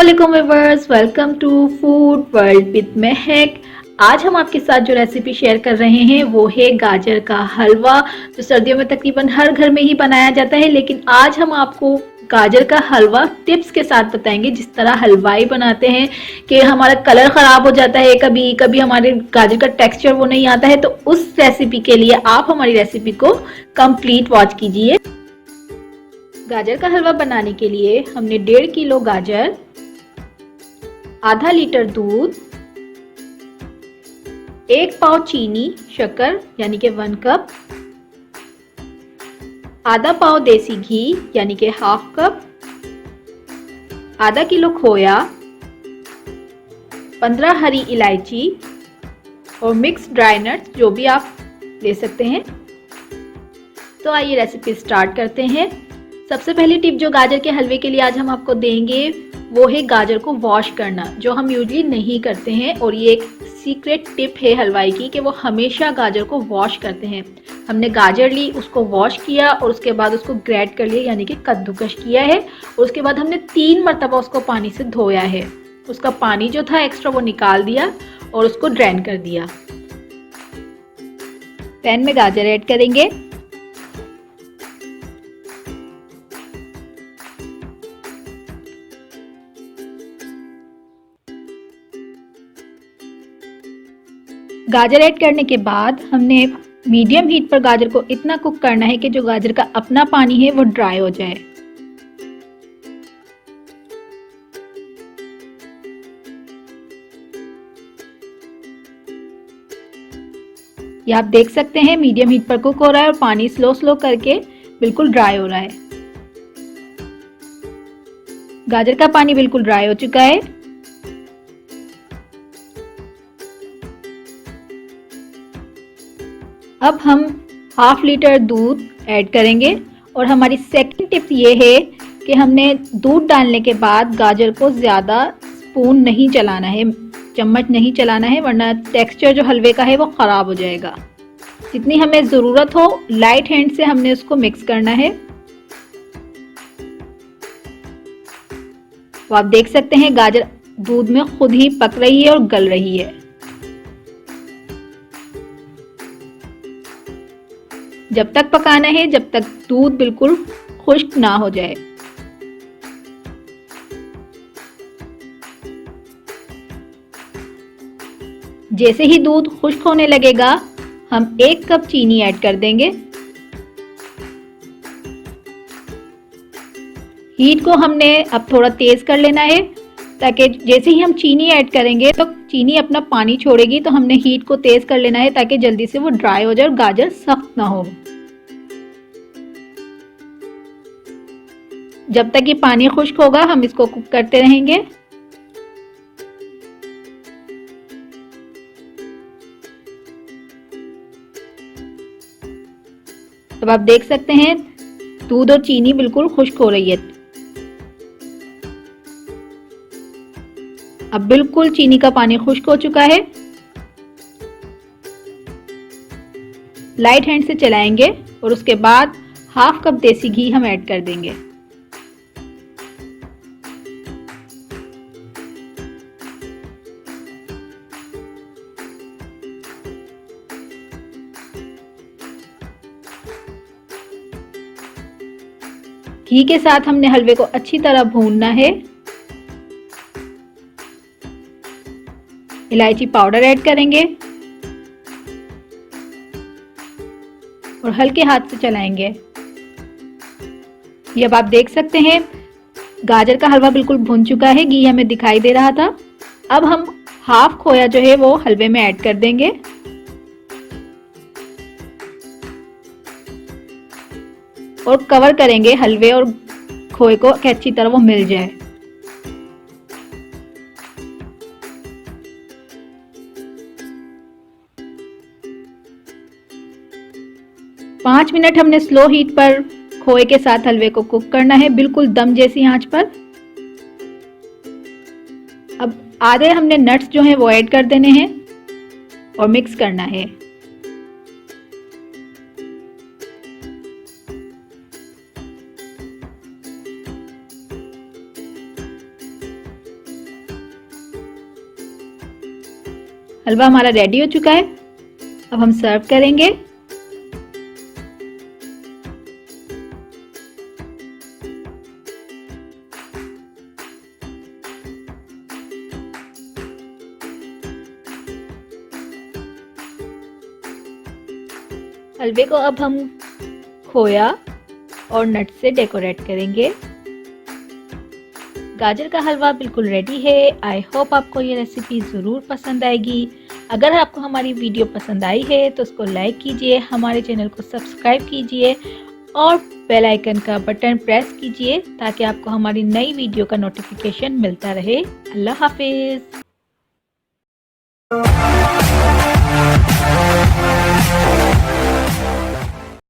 अस्सलामुअलैकुम viewers, welcome to food world with Mehak. आज हम आपके साथ जो रेसिपी शेयर कर रहे हैं वो है गाजर का हलवा, जो सर्दियों में तकरीबन हर घर में ही बनाया जाता है। लेकिन आज हम आपको गाजर का हलवा टिप्स के साथ बताएंगे, जिस तरह हलवाई बनाते हैं कि हमारा कलर ख़राब हो जाता है, कभी कभी हमारे गाजर का टेक्सचर वो नहीं आता है। तो उस रेसिपी के लिए आप हमारी रेसिपी को कंप्लीट वॉच कीजिए। गाजर का हलवा बनाने के लिए हमने 1.5 किलो गाजर, आधा लीटर दूध, 1 पाव चीनी शक्कर यानी कि 1 कप, आधा पाव देसी घी यानी कि हाफ कप, आधा किलो खोया, 15 हरी इलायची और मिक्स ड्राई नट्स जो भी आप ले सकते हैं। तो आइए रेसिपी स्टार्ट करते हैं। सबसे पहली टिप जो गाजर के हलवे के लिए आज हम आपको देंगे वो है गाजर को वॉश करना, जो हम यूजली नहीं करते हैं। और ये एक सीक्रेट टिप है हलवाई की कि वो हमेशा गाजर को वॉश करते हैं। हमने गाजर ली, उसको वॉश किया और उसके बाद उसको ग्रेट कर लिया यानी कि कद्दूकश किया है। और उसके बाद हमने 3 मरतबा उसको पानी से धोया है। उसका पानी जो था एक्स्ट्रा वो निकाल दिया और उसको ड्रेन कर दिया। पैन में गाजर ऐड करेंगे, गाजर ऐड करने के बाद हमने मीडियम हीट पर गाजर को इतना कुक करना है कि जो गाजर का अपना पानी है वो ड्राई हो जाए। ये आप देख सकते हैं मीडियम हीट पर कुक हो रहा है और पानी स्लो स्लो करके बिल्कुल ड्राई हो रहा है। गाजर का पानी बिल्कुल ड्राई हो चुका है। अब हम हाफ लीटर दूध ऐड करेंगे। और हमारी सेकंड टिप ये है कि हमने दूध डालने के बाद गाजर को ज़्यादा स्पून नहीं चलाना है, चम्मच नहीं चलाना है, वरना टेक्सचर जो हलवे का है वो ख़राब हो जाएगा। जितनी हमें ज़रूरत हो लाइट हैंड से हमने उसको मिक्स करना है। तो आप देख सकते हैं गाजर दूध में खुद ही पक रही है और गल रही है। जब तक पकाना है जब तक दूध बिल्कुल खुश्क ना हो जाए। जैसे ही दूध खुश्क होने लगेगा हम 1 कप चीनी ऐड कर देंगे। हीट को हमने अब थोड़ा तेज कर लेना है, ताकि जैसे ही हम चीनी ऐड करेंगे तो चीनी अपना पानी छोड़ेगी। तो हमने हीट को तेज कर लेना है ताकि जल्दी से वो ड्राई हो जाए और गाजर सख्त ना हो। जब तक ये पानी खुश्क होगा हम इसको कुक करते रहेंगे। अब आप देख सकते हैं दूध और चीनी बिल्कुल खुश्क हो रही है। अब बिल्कुल चीनी का पानी खुश्क हो चुका है। लाइट हैंड से चलाएंगे और उसके बाद हाफ कप देसी घी हम ऐड कर देंगे। घी के साथ हमने हलवे को अच्छी तरह भूनना है। इलायची पाउडर ऐड करेंगे और हल्के हाथ से चलाएंगे। ये अब आप देख सकते हैं गाजर का हलवा बिल्कुल भुन चुका है, घी हमें दिखाई दे रहा था। अब हम हाफ खोया जो है वो हलवे में ऐड कर देंगे और कवर करेंगे हलवे और खोए को कि अच्छी तरह वो मिल जाए। पाँच मिनट हमने स्लो हीट पर खोए के साथ हलवे को कुक करना है, बिल्कुल दम जैसी आंच पर। अब आधे हमने नट्स जो हैं वो ऐड कर देने हैं और मिक्स करना है। हलवा हमारा रेडी हो चुका है, अब हम सर्व करेंगे। हलवे को अब हम खोया और नट से डेकोरेट करेंगे। गाजर का हलवा बिल्कुल रेडी है। आई होप आपको ये रेसिपी ज़रूर पसंद आएगी। अगर आपको हमारी वीडियो पसंद आई है तो उसको लाइक कीजिए, हमारे चैनल को सब्सक्राइब कीजिए और बेल आइकन का बटन प्रेस कीजिए ताकि आपको हमारी नई वीडियो का नोटिफिकेशन मिलता रहे। अल्लाह हाफिज़।